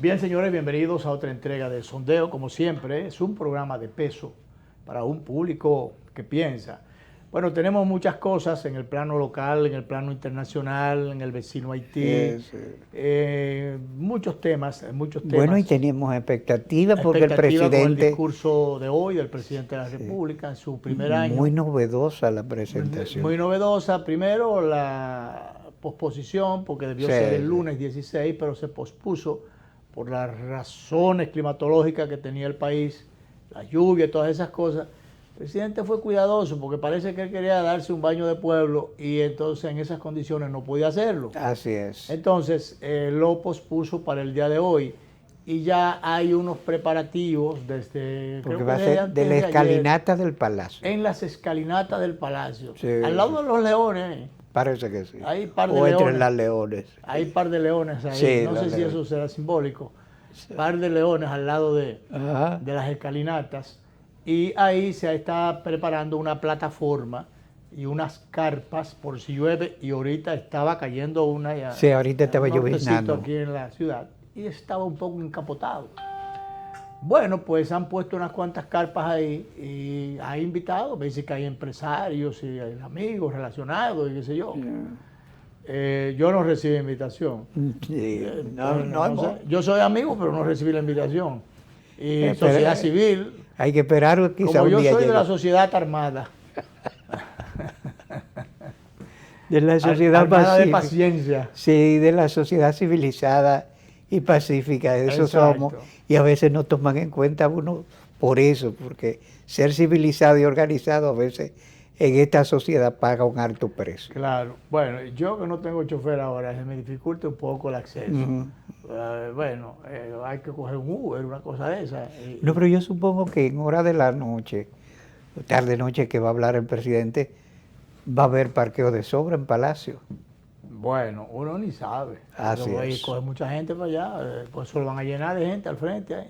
Bien, señores, bienvenidos a otra entrega de Sondeo. Como siempre, es un programa de peso para un público que piensa. Bueno, tenemos muchas cosas en el plano local, en el plano internacional, en el vecino Haití, muchos temas. Bueno, y tenemos expectativas porque el Expectativa con el presidente, discurso de hoy del presidente de la República en su primer año. muy novedosa la presentación. Muy novedosa. Primero, la posposición, porque debió ser el lunes 16, pero se pospuso por las razones climatológicas que tenía el país, la lluvia y todas esas cosas. El presidente fue cuidadoso porque parece que él quería darse un baño de pueblo y entonces en esas condiciones no podía hacerlo. Así es. Entonces lo pospuso para el día de hoy y ya hay unos preparativos desde... Porque va a ser de la escalinata del Palacio. En las escalinatas del Palacio, Sí, al lado de los leones. Parece que sí. Hay par de o entre leones. las leones. Hay par de leones ahí, Sí, no sé si eso será simbólico. Sí. Par de leones al lado de las escalinatas. Y ahí se está preparando una plataforma y unas carpas por si llueve. Y ahorita estaba cayendo una... Sí, ahorita estaba lloviznando aquí en la ciudad. Y estaba un poco encapotado. Bueno, pues han puesto unas cuantas carpas ahí y hay invitados, veis que hay empresarios y hay amigos relacionados y qué sé yo. Yo no recibí invitación. Sí, no sé. Yo soy amigo, pero no recibí la invitación. Y sociedad civil. Hay que esperar quizá un día. Como yo soy llegue. De la sociedad armada. De la sociedad armada de paciencia. Sí, de la sociedad civilizada y pacífica, de eso somos. Y a veces no toman en cuenta uno por eso, porque ser civilizado y organizado a veces en esta sociedad paga un alto precio. Claro. Bueno, yo que no tengo chofer ahora, se me dificulta un poco el acceso. Hay que coger un Uber, una cosa de esa. No, pero yo supongo que en hora de la noche, tarde-noche que va a hablar el presidente, va a haber parqueo de sobra en Palacio. Bueno, uno ni sabe. Así es. Coge mucha gente para allá, pues eso lo van a llenar de gente al frente ahí.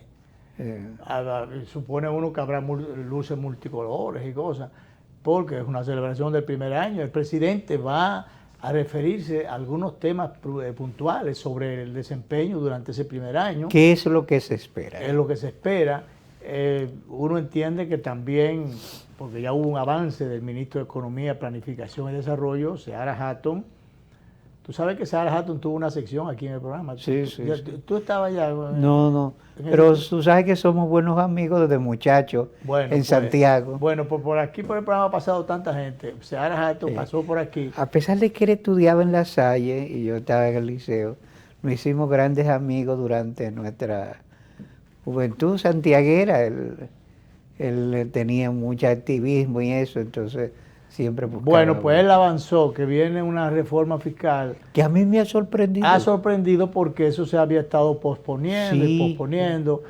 Supone uno que habrá luces multicolores y cosas, porque es una celebración del primer año. El presidente va a referirse a algunos temas puntuales sobre el desempeño durante ese primer año. ¿Qué es lo que se espera? Es lo que se espera. Uno entiende que también, porque ya hubo un avance del ministro de Economía, Planificación y Desarrollo, Seara Hatton. Tú sabes que Seara Hatton tuvo una sección aquí en el programa. Sí. ¿Tú estabas allá? No. Pero tú sabes que somos buenos amigos desde muchachos en Santiago. Bueno, pues por aquí, por el programa ha pasado tanta gente. Seara Hatton pasó por aquí. A pesar de que él estudiaba en La Salle y yo estaba en el liceo, nos hicimos grandes amigos durante nuestra juventud santiaguera. Él tenía mucho activismo y eso, entonces siempre buscaba. Bueno, pues él avanzó, que viene una reforma fiscal. Que a mí me ha sorprendido. Ha sorprendido porque eso se había estado posponiendo y posponiendo.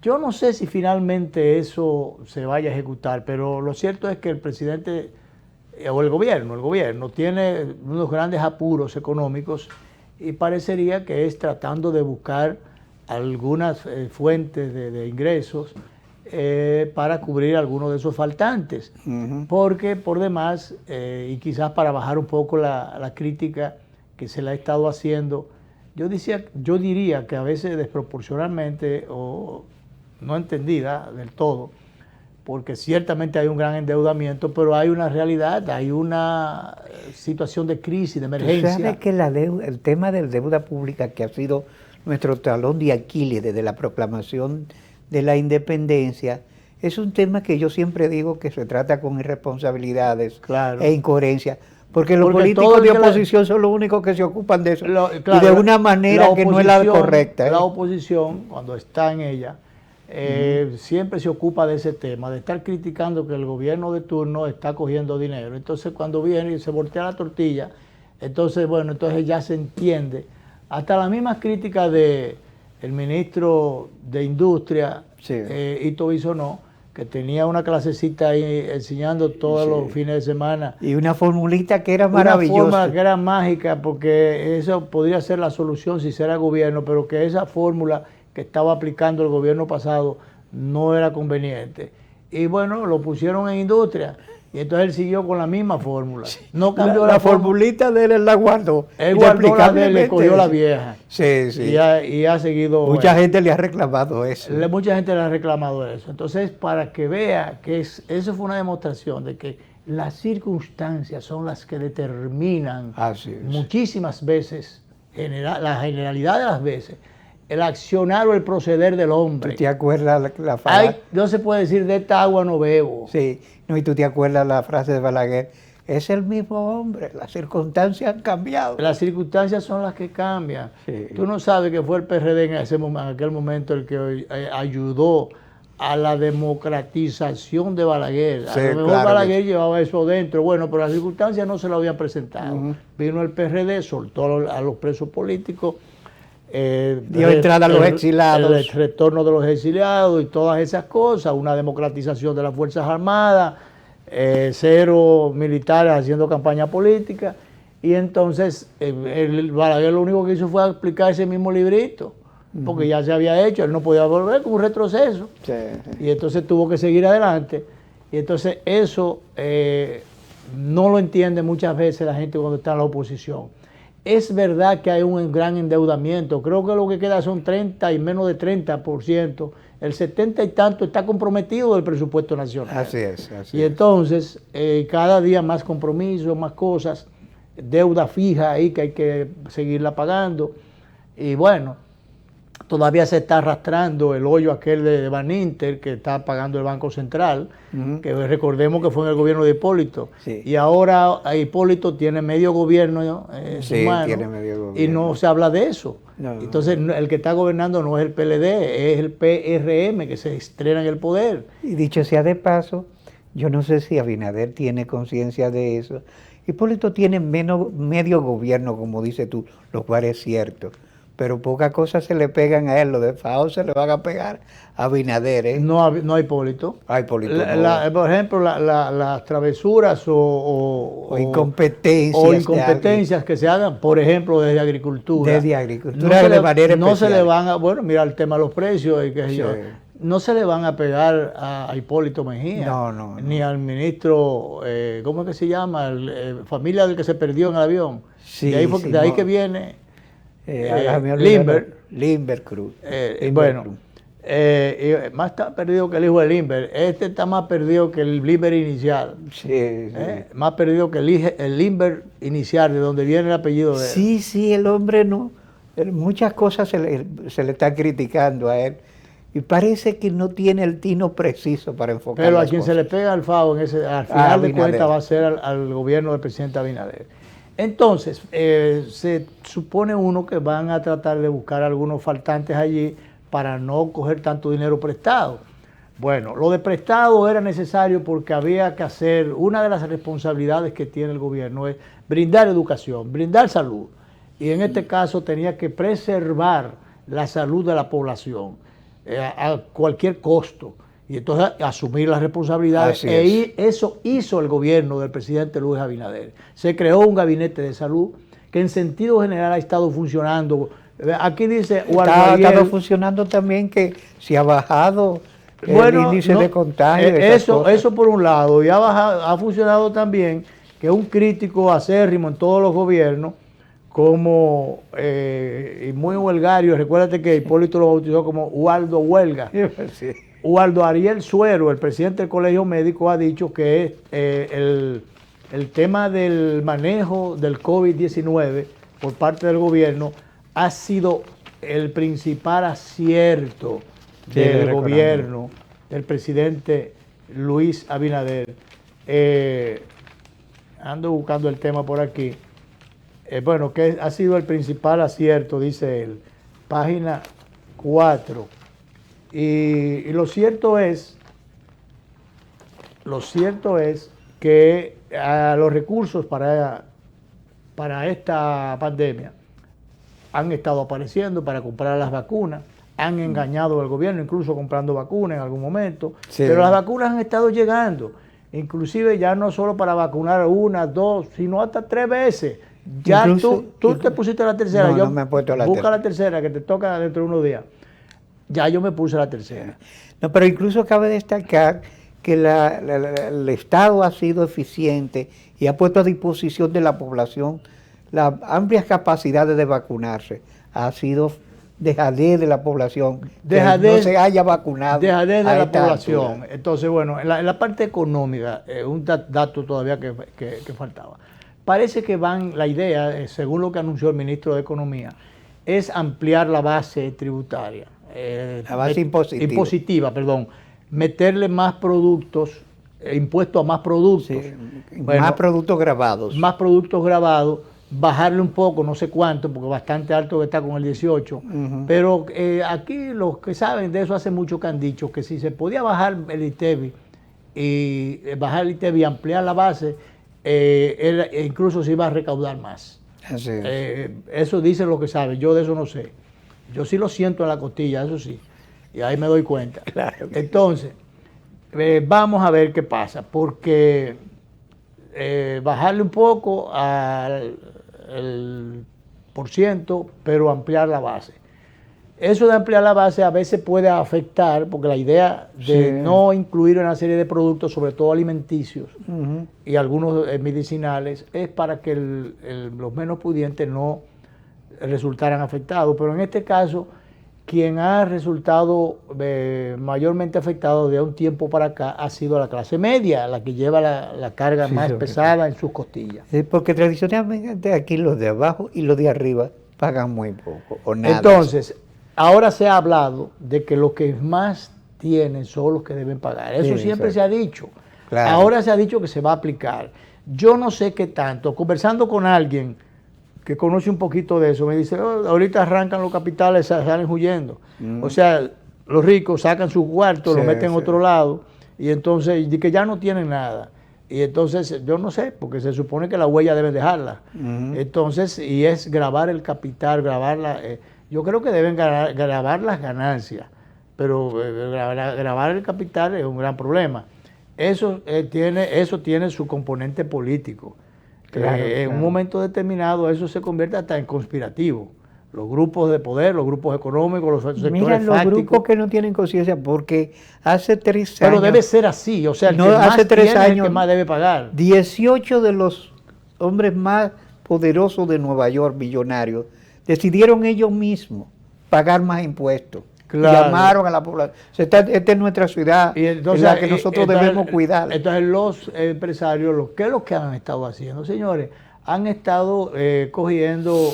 Yo no sé si finalmente eso se vaya a ejecutar, pero lo cierto es que el presidente, o el gobierno tiene unos grandes apuros económicos y parecería que es tratando de buscar algunas fuentes de ingresos para cubrir algunos de esos faltantes, porque por demás, y quizás para bajar un poco la crítica que se le ha estado haciendo, yo diría que a veces desproporcionalmente o no entendida del todo, porque ciertamente hay un gran endeudamiento, pero hay una realidad, hay una situación de crisis, de emergencia. ¿Tú sabes que el tema de la deuda pública, que ha sido nuestro talón de Aquiles desde la proclamación de la independencia, es un tema que yo siempre digo que se trata con irresponsabilidades e incoherencias, porque los políticos de oposición son los únicos que se ocupan de eso, y de una manera que no es la correcta. La oposición, cuando está en ella, siempre se ocupa de ese tema, de estar criticando que el gobierno de turno está cogiendo dinero. Entonces cuando viene y se voltea la tortilla, entonces ya se entiende. Hasta las mismas críticas del ministro de Industria, Ito Bisonó, que tenía una clasecita ahí enseñando todos los fines de semana. Y una formulita que era maravillosa. Una fórmula que era mágica, porque eso podría ser la solución si fuera gobierno, pero que esa fórmula que estaba aplicando el gobierno pasado no era conveniente. Y bueno, lo pusieron en Industria. Y entonces él siguió con la misma fórmula. No cambió la formulita de él la guardó. Él guardó la de él, le cogió la vieja. Sí, sí. Y ha seguido. Mucha gente le ha reclamado eso. Mucha gente le ha reclamado eso. Entonces, para que vea que eso fue una demostración de que las circunstancias son las que determinan muchísimas veces, la generalidad de las veces, el accionar o el proceder del hombre. ¿Tú te acuerdas la frase? No se puede decir de esta agua no bebo. Sí, no, y tú te acuerdas la frase de Balaguer, es el mismo hombre, las circunstancias han cambiado. Las circunstancias son las que cambian. Sí. Tú no sabes que fue el PRD en aquel momento el que ayudó a la democratización de Balaguer. Sí, a lo mejor claro Balaguer llevaba eso dentro, bueno, pero las circunstancias no se lo habían presentado. Vino el PRD, soltó a los presos políticos, dio entrada a los exilados. El retorno de los exiliados y todas esas cosas, una democratización de las Fuerzas Armadas, cero militares haciendo campaña política. Y entonces el Balaguer lo único que hizo fue aplicar ese mismo librito, porque ya se había hecho, él no podía volver con un retroceso. Sí. Y entonces tuvo que seguir adelante. Y entonces eso no lo entiende muchas veces la gente cuando está en la oposición. Es verdad que hay un gran endeudamiento, creo que lo que queda son 30 y menos de 30%, el 70 y tanto está comprometido del presupuesto nacional. Así es. Y entonces cada día más compromisos, más cosas, deuda fija ahí que hay que seguirla pagando. Y bueno, todavía se está arrastrando el hoyo aquel de Baninter que está pagando el Banco Central, que recordemos que fue en el gobierno de Hipólito. Sí. Y ahora Hipólito tiene medio gobierno en su mano, tiene medio gobierno. y no se habla de eso. No. Entonces el que está gobernando no es el PLD, es el PRM que se estrena en el poder. Y dicho sea de paso, yo no sé si Abinader tiene conciencia de eso. Hipólito tiene medio gobierno, como dices tú, lo cual es cierto. Pero pocas cosas se le pegan a él, los de FAO se le van a pegar a Abinader, ¿eh? No a Hipólito. A Hipólito por ejemplo, las travesuras o incompetencias que se hagan, por ejemplo, desde agricultura. Desde agricultura de manera especial. No se le van a, bueno, mira el tema de los precios, no se le van a pegar a Hipólito Mejía. No. Ni al ministro, ¿cómo es que se llama? Familia del que se perdió en el avión. Sí, de ahí que viene... Limber Cruz. Más está perdido que el hijo de Limber. Este está más perdido que el Limber inicial. Sí. Más perdido que el Limber inicial, de donde viene el apellido de él. Sí, el hombre no. Muchas cosas se le está criticando a él. Y parece que no tiene el tino preciso para enfocar. Pero a quien se le pega al FAO al final de cuentas va a ser al gobierno del presidente Abinader. Entonces, se supone uno que van a tratar de buscar algunos faltantes allí para no coger tanto dinero prestado. Bueno, lo de prestado era necesario porque había que hacer, una de las responsabilidades que tiene el gobierno es brindar educación, brindar salud. Y en este caso tenía que preservar la salud de la población a cualquier costo. Y entonces asumir las responsabilidades. Y eso hizo el gobierno del presidente Luis Abinader. Se creó un gabinete de salud que en sentido general ha estado funcionando. Aquí dice... Ha estado funcionando también, que se ha bajado el índice de contagio. Eso por un lado. Y ha funcionado también que un crítico acérrimo en todos los gobiernos, como y muy huelgario, recuérdate que Hipólito lo bautizó como Waldo Huelga. Sí. Waldo Ariel Suero, el presidente del Colegio Médico, ha dicho que el tema del manejo del COVID-19 por parte del gobierno ha sido el principal acierto del gobierno del presidente Luis Abinader. Ando buscando el tema por aquí. Bueno, que ha sido el principal acierto, dice él. Página 4. Y lo cierto es que los recursos para esta pandemia han estado apareciendo para comprar las vacunas, han engañado al gobierno, incluso comprando vacunas en algún momento, pero las vacunas han estado llegando, inclusive ya no solo para vacunar 1, 2, sino hasta 3 veces. Ya tú te pusiste la tercera, no me he puesto la busca la tercera que te toca dentro de unos días. Ya yo me puse la tercera. No, pero incluso cabe destacar que el Estado ha sido eficiente y ha puesto a disposición de la población las amplias capacidades de vacunarse. Ha sido dejadez de la población, dejadez, no se haya vacunado. Dejadez de la población. Altura. Entonces, bueno, en la parte económica, un dato todavía que faltaba. Parece que la idea, según lo que anunció el ministro de Economía, es ampliar la base tributaria. La base impositiva. Meterle más productos, impuestos a más productos. Sí, más productos grabados. Más productos grabados, bajarle un poco, no sé cuánto, porque bastante alto que está con el 18. Pero aquí los que saben de eso hace mucho que han dicho que si se podía bajar el ITEVI y ampliar la base, incluso se iba a recaudar más. Así es. Eso dicen los que saben, yo de eso no sé. Yo sí lo siento en la costilla, eso sí. Y ahí me doy cuenta. Claro. Entonces, vamos a ver qué pasa, porque bajarle un poco al %, pero ampliar la base. Eso de ampliar la base a veces puede afectar, porque la idea de no incluir una serie de productos, sobre todo alimenticios y algunos medicinales, es para que los menos pudientes no resultaran afectados. Pero en este caso, quien ha resultado mayormente afectado de un tiempo para acá ha sido la clase media, la que lleva la carga más pesada en sus costillas. Porque tradicionalmente aquí los de abajo y los de arriba pagan muy poco o nada. Entonces, ahora se ha hablado de que los que más tienen son los que deben pagar. Eso siempre se ha dicho. Claro. Ahora se ha dicho que se va a aplicar. Yo no sé qué tanto. Conversando con alguien que conoce un poquito de eso, me dice, ahorita arrancan los capitales, salen huyendo. O sea, los ricos sacan sus cuartos, los meten en otro lado, y entonces, y que ya no tienen nada. Y entonces, yo no sé, porque se supone que la huella deben dejarla. Entonces, y es grabar el capital, grabarla. Yo creo que deben grabar las ganancias, pero grabar el capital es un gran problema. Eso tiene su componente político. Claro. En un momento determinado eso se convierte hasta en conspirativo. Los grupos de poder, los grupos económicos, los sectores fácticos. Los grupos que no tienen conciencia, porque hace 3 años... Pero debe ser así, o sea, el que más tiene es el que más debe pagar. 18 de los hombres más poderosos de Nueva York, millonarios, decidieron ellos mismos pagar más impuestos. Claro. Llamaron a la población. Esta es nuestra ciudad, y entonces, en la que nosotros debemos cuidar. Entonces los empresarios, ¿qué es lo que han estado haciendo, señores? Han estado cogiendo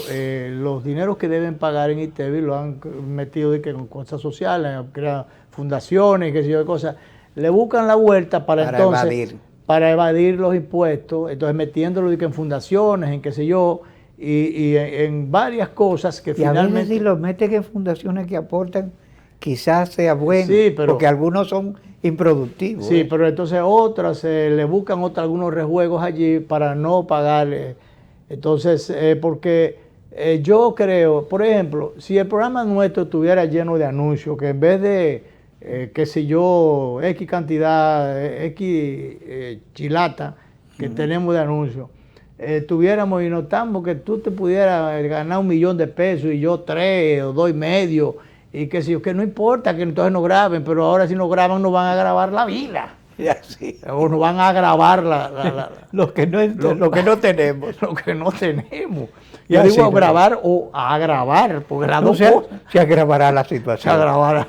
los dineros que deben pagar en ITEVI, lo han metido con cosas sociales, han creado fundaciones, qué sé yo, cosas. Le buscan la vuelta para evadir los impuestos, entonces metiéndolo en fundaciones, en qué sé yo, y en varias cosas que finalmente... A veces si los meten en fundaciones que aportan, quizás sea bueno, porque algunos son improductivos. Sí, pero entonces otras le buscan algunos rejuegos allí para no pagarle. Entonces, porque yo creo, por ejemplo, si el programa nuestro estuviera lleno de anuncios, que en vez de, qué sé yo, X cantidad, X chilata que tenemos de anuncios, tuviéramos y notamos que tú te pudieras ganar $1 millón y yo 3 o 2,5, y que si que no importa que entonces no graben, pero ahora si no graban nos van a grabar la vida. Sí. O nos van a grabar lo que no tenemos. Lo que no tenemos. Yo digo grabar o agravar, porque las dos cosas. Se agravará la situación. Se agravará.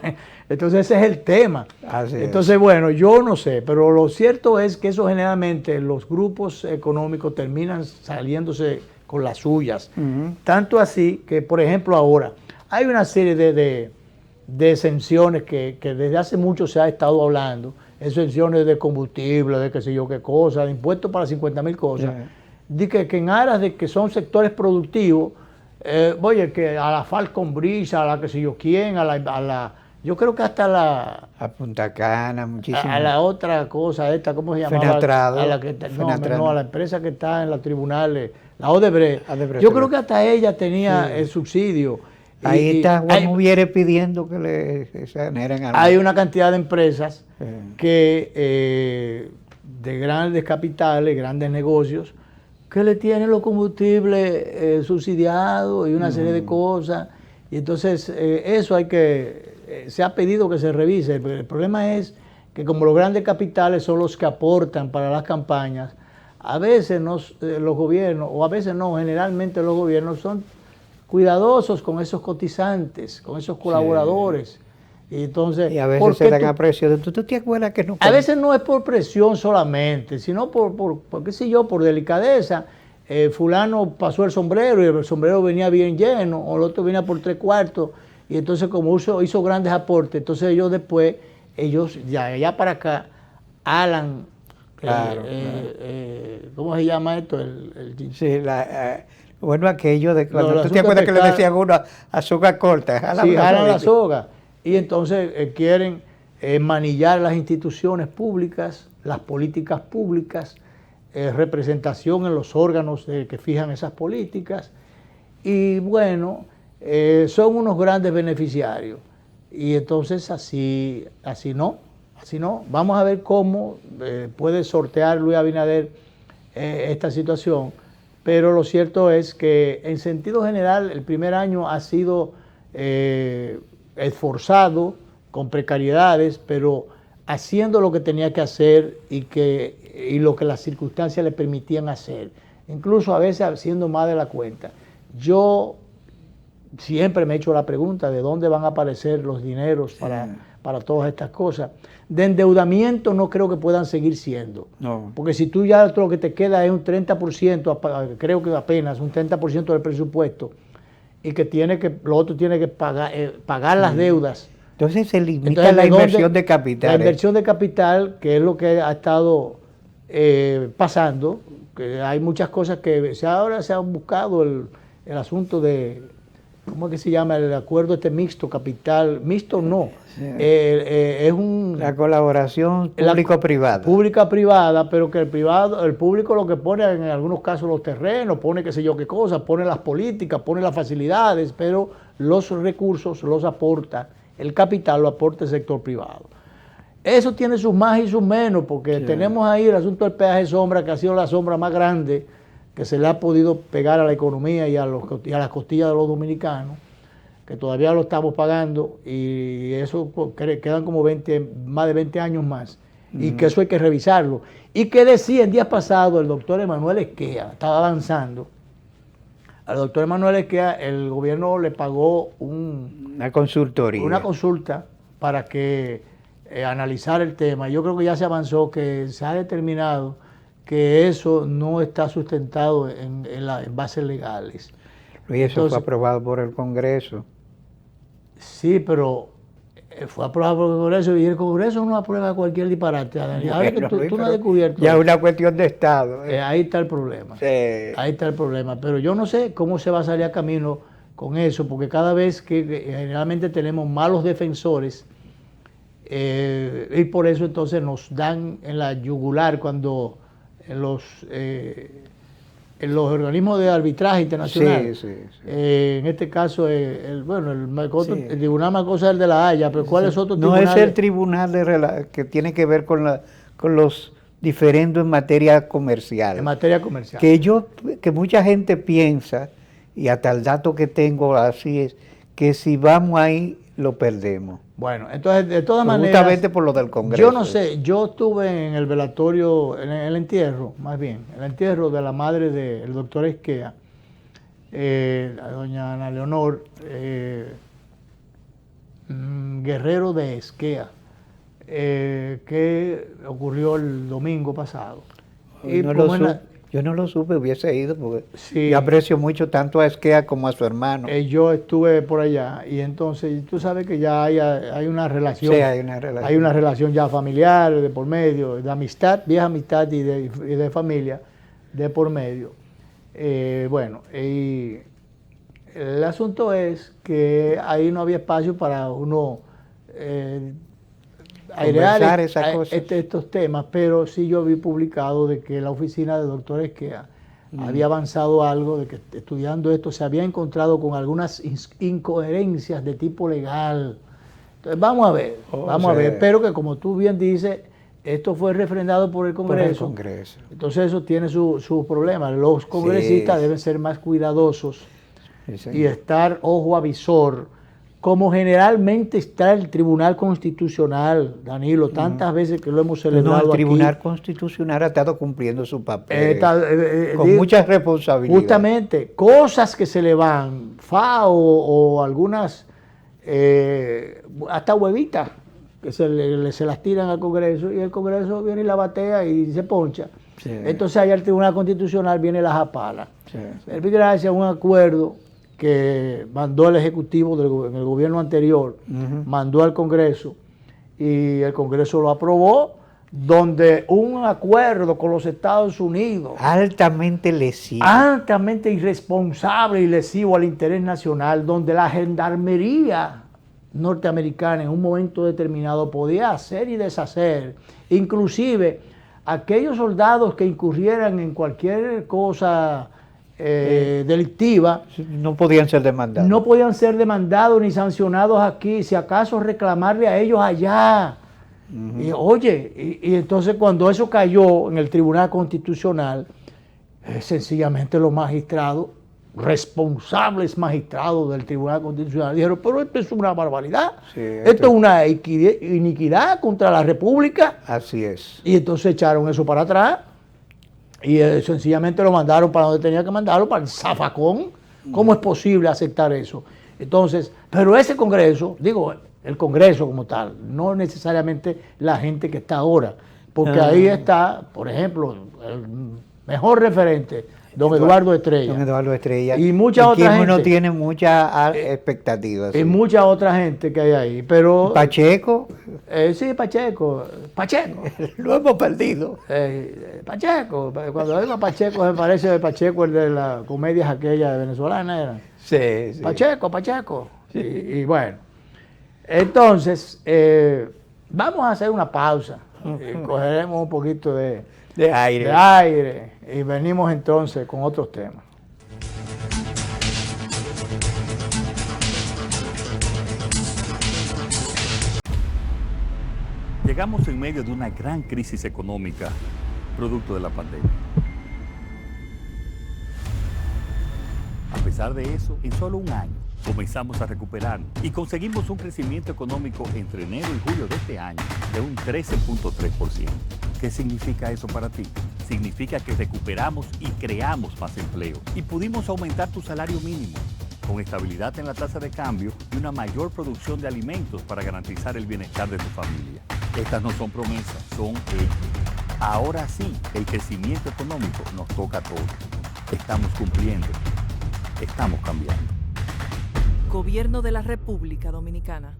Entonces ese es el tema. Entonces, bueno, yo no sé, pero lo cierto es que eso generalmente los grupos económicos terminan saliéndose con las suyas. Tanto así que, por ejemplo, ahora hay una serie de exenciones que desde hace mucho se ha estado hablando, exenciones de combustible, de qué sé yo qué cosa, de impuestos para 50,000 cosas, de que en aras de que son sectores productivos, oye, que a la Falcon Bridge, a la que sé yo quién, yo creo que hasta a Punta Cana, muchísimo. A la otra cosa esta, ¿cómo se llamaba? Fenatrado. A la empresa que está en los tribunales, la Odebrecht. Yo creo que hasta ella tenía el subsidio. Ahí está Juan Ubiere pidiendo que le generen algo. Hay una cantidad de empresas que de grandes capitales, grandes negocios, que le tienen los combustibles subsidiados y una serie de cosas. Y entonces eso se ha pedido que se revise. El problema es que como los grandes capitales son los que aportan para las campañas, a veces los gobiernos, o a veces no, generalmente los gobiernos son cuidadosos con esos cotizantes, con esos colaboradores. Y entonces, y a veces se dan a presión. ¿Tú te acuerdas que no? A veces no es por presión solamente, sino por qué sé yo, por delicadeza. Fulano pasó el sombrero y el sombrero venía bien lleno, o el otro venía por 3/4, y entonces como hizo grandes aportes, entonces ellos después, ya allá para acá, Alan, claro, ¿cómo se llama esto? Sí, bueno, aquello de cuando tú te acuerdas que le decían uno a soga corta. Jalan la soga. Y entonces quieren manillar las instituciones públicas, las políticas públicas, representación en los órganos que fijan esas políticas. Y bueno, son unos grandes beneficiarios. Y entonces así no. Vamos a ver cómo puede sortear Luis Abinader esta situación. Pero lo cierto es que en sentido general el primer año ha sido esforzado, con precariedades, pero haciendo lo que tenía que hacer y lo que las circunstancias le permitían hacer. Incluso a veces haciendo más de la cuenta. Yo siempre me he hecho la pregunta de dónde van a aparecer los dineros para todas estas cosas. De endeudamiento no creo que puedan seguir siendo. No. Porque si tú ya lo que te queda es un 30%, creo que apenas un 30% del presupuesto, y que lo otro tiene que pagar las deudas. Entonces se limita la inversión de capital. La inversión de capital, que es lo que ha estado pasando, que hay muchas cosas que ahora se han buscado el asunto de, ¿cómo es que se llama? El acuerdo mixto, capital, mixto no. Sí. Es la colaboración público-privada. Pública-privada, pero que el público lo que pone en algunos casos los terrenos, pone qué sé yo qué cosas, pone las políticas, pone las facilidades, pero los recursos los aporta, el capital lo aporta el sector privado. Eso tiene sus más y sus menos, porque tenemos ahí el asunto del peaje sombra, que ha sido la sombra más grande que se le ha podido pegar a la economía y a las costillas de los dominicanos, que todavía lo estamos pagando, y eso quedan como más de 20 años más, y que eso hay que revisarlo. Y que decía el día pasado el doctor Emanuel Esquea, estaba avanzando, al doctor Emanuel Esquea el gobierno le pagó una consultoría, una consulta para que analizara el tema. Yo creo que ya se avanzó, que se ha determinado que eso no está sustentado en bases legales. Y eso fue aprobado por el Congreso. Sí, pero fue aprobado por el Congreso, y el Congreso no aprueba cualquier disparate. Ahora que tú no has descubierto. Ya es una cuestión de Estado. Ahí está el problema. Sí. Ahí está el problema. Pero yo no sé cómo se va a salir a camino con eso, porque cada vez que generalmente tenemos malos defensores, y por eso entonces nos dan en la yugular cuando en los organismos de arbitraje internacional. En este caso, el tribunal más cosa es el de La Haya, pero ¿cuál es otro tribunal? No es el tribunal que tiene que ver con los diferendos en materia comercial. En materia comercial. Que mucha gente piensa, y hasta el dato que tengo así es, que si vamos ahí lo perdemos. Bueno, entonces, de todas maneras, justamente por lo del Congreso. Yo no sé, yo estuve en el velatorio, en el entierro, más bien, el entierro de la madre del doctor Esquea, doña Ana Leonor Guerrero de Esquea, que ocurrió el domingo pasado. Yo no lo supe, hubiese ido, porque yo aprecio mucho tanto a Esquea como a su hermano. Yo estuve por allá, y entonces tú sabes que ya hay una relación. Sí, hay una relación. Hay una relación ya familiar de por medio, de amistad, vieja amistad y de familia de por medio. Bueno, y el asunto es que ahí no había espacio para uno airear estos temas, pero sí yo vi publicado de que la oficina del doctor Esquea había avanzado algo, de que estudiando esto se había encontrado con algunas incoherencias de tipo legal. Entonces vamos a ver, pero que como tú bien dices, esto fue refrendado por el Congreso. Entonces eso tiene sus problemas. Los congresistas deben ser más cuidadosos y estar ojo avisor como generalmente está el Tribunal Constitucional, Danilo, tantas veces que lo hemos celebrado aquí. El Tribunal Constitucional ha estado cumpliendo su papel con mucha responsabilidad. Justamente, cosas que se le van, FAO o algunas, hasta huevitas, que se las tiran al Congreso y el Congreso viene y la batea y se poncha. Sí. Entonces allá el Tribunal Constitucional viene y las apala. Sí. Gracias a un acuerdo que mandó el Ejecutivo en el gobierno anterior, mandó al Congreso y el Congreso lo aprobó, donde un acuerdo con los Estados Unidos altamente lesivo, altamente irresponsable y lesivo al interés nacional, donde la gendarmería norteamericana en un momento determinado podía hacer y deshacer, inclusive aquellos soldados que incurrieran en cualquier cosa delictiva, no podían ser demandados. No podían ser demandados ni sancionados aquí, si acaso reclamarle a ellos allá. Y oye, y entonces cuando eso cayó en el Tribunal Constitucional, sencillamente los magistrados, responsables magistrados del Tribunal Constitucional, dijeron, pero esto es una barbaridad, esto es una iniquidad contra la República. Así es. Y entonces echaron eso para atrás y sencillamente lo mandaron para donde tenía que mandarlo, para el zafacón. ¿Cómo es posible aceptar eso? Entonces, pero ese Congreso, digo, el Congreso como tal, no necesariamente la gente que está ahora, porque ahí está, por ejemplo, el mejor referente, don Eduardo Estrella. Don Eduardo Estrella. Y mucha otra gente. Uno tiene muchas expectativas. Y mucha otra gente que hay ahí, pero... Pacheco. Sí, Pacheco. Lo hemos perdido. Pacheco. Cuando digo Pacheco, me parece el Pacheco, el de las comedias aquellas venezolanas, ¿era? Sí. Pacheco. Sí. Y bueno. Entonces, vamos a hacer una pausa. Cogeremos un poquito de aire y venimos entonces con otros temas. Llegamos en medio de una gran crisis económica, producto de la pandemia. A pesar de eso, en solo un año comenzamos a recuperarnos y conseguimos un crecimiento económico entre enero y julio de este año de un 13.3%. ¿Qué significa eso para ti? Significa que recuperamos y creamos más empleo y pudimos aumentar tu salario mínimo con estabilidad en la tasa de cambio y una mayor producción de alimentos para garantizar el bienestar de tu familia. Estas no son promesas, son hechos. Ahora sí, el crecimiento económico nos toca a todos. Estamos cumpliendo, estamos cambiando. Gobierno de la República Dominicana.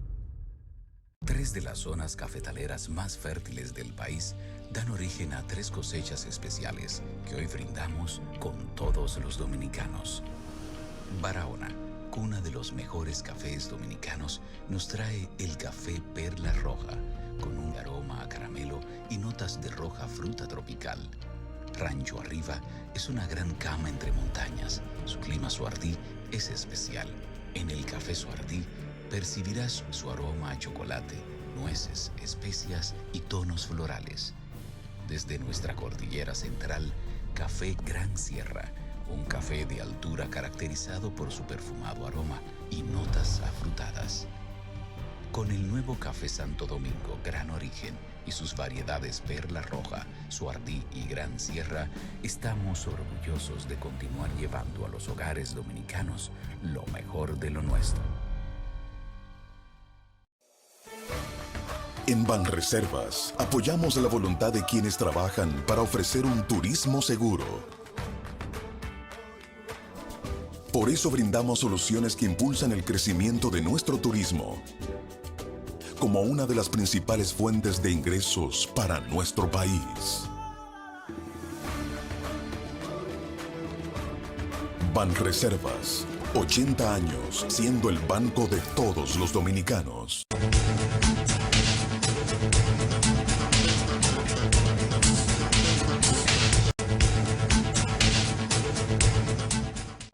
3 de las zonas cafetaleras más fértiles del país dan origen a 3 cosechas especiales que hoy brindamos con todos los dominicanos. Barahona, cuna de los mejores cafés dominicanos, nos trae el café Perla Roja, con un aroma a caramelo y notas de roja fruta tropical. Rancho Arriba es una gran cama entre montañas. Su clima Suardí es especial. En el café Suardí percibirás su aroma a chocolate, nueces, especias y tonos florales. Desde nuestra cordillera central, Café Gran Sierra, un café de altura caracterizado por su perfumado aroma y notas afrutadas. Con el nuevo Café Santo Domingo Gran Origen y sus variedades Perla Roja, Suardí y Gran Sierra, estamos orgullosos de continuar llevando a los hogares dominicanos lo mejor de lo nuestro. En Banreservas apoyamos la voluntad de quienes trabajan para ofrecer un turismo seguro. Por eso brindamos soluciones que impulsan el crecimiento de nuestro turismo, como una de las principales fuentes de ingresos para nuestro país. Banreservas, 80 años siendo el banco de todos los dominicanos.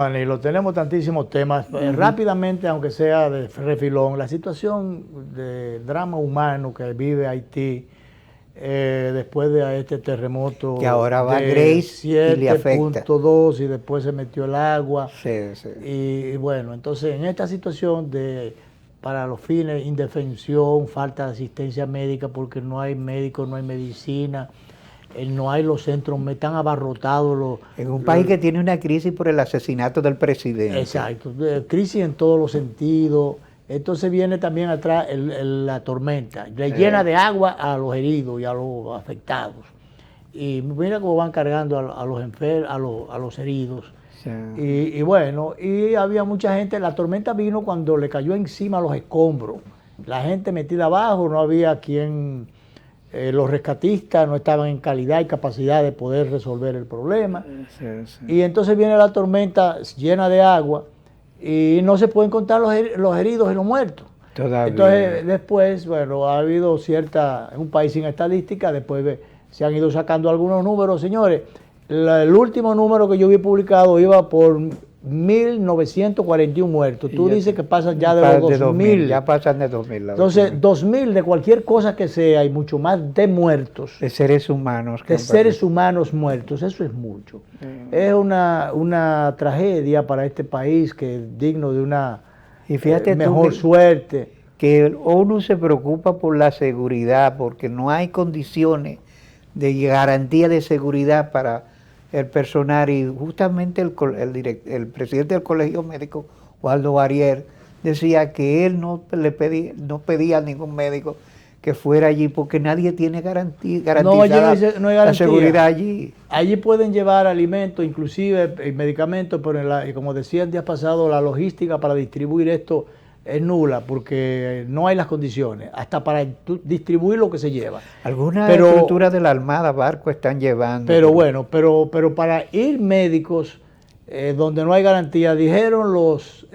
Y lo tenemos tantísimos temas. Rápidamente, aunque sea de refilón, la situación de drama humano que vive Haití después de este terremoto. Que ahora va Grace y le afecta. 7.2 y después se metió el agua. Sí. Y bueno, entonces en esta situación de para los fines, indefensión, falta de asistencia médica porque no hay médicos, no hay medicina, no hay los centros, están abarrotados. En un país que tiene una crisis por el asesinato del presidente. Exacto, crisis en todos los sentidos. Entonces viene también atrás la tormenta, le llena de agua a los heridos y a los afectados. Y mira cómo van cargando a los enfermos, a los heridos. Sí. Y bueno, y había mucha gente, la tormenta vino cuando le cayó encima los escombros. La gente metida abajo, no había quien, los rescatistas no estaban en calidad y capacidad de poder resolver el problema. Sí, sí. Y entonces viene la tormenta llena de agua y no se pueden contar los heridos y los muertos. Todavía. Entonces después, bueno, ha habido en un país sin estadística, después se han ido sacando algunos números, señores. El último número que yo vi publicado iba por 1.941 muertos. Tú dices que pasan ya de los 2.000. Ya pasan de 2.000. Entonces, 2.000 de cualquier cosa que sea y mucho más de muertos. De seres humanos. De seres humanos muertos, eso es mucho. Es una tragedia para este país que es digno de una y fíjate mejor suerte. Que el ONU se preocupa por la seguridad, porque no hay condiciones de garantía de seguridad para el personal, y justamente el presidente del Colegio Médico, Waldo Barrier, decía que él no pedía a ningún médico que fuera allí porque nadie tiene garantizada no hay garantía. La seguridad allí. Allí pueden llevar alimentos, inclusive medicamentos, pero como decía el día pasado, la logística para distribuir esto es nula porque no hay las condiciones, hasta para distribuir lo que se lleva. Algunas estructuras de la Armada, barcos están llevando. Pero bueno, pero para ir médicos donde no hay garantía, dijeron los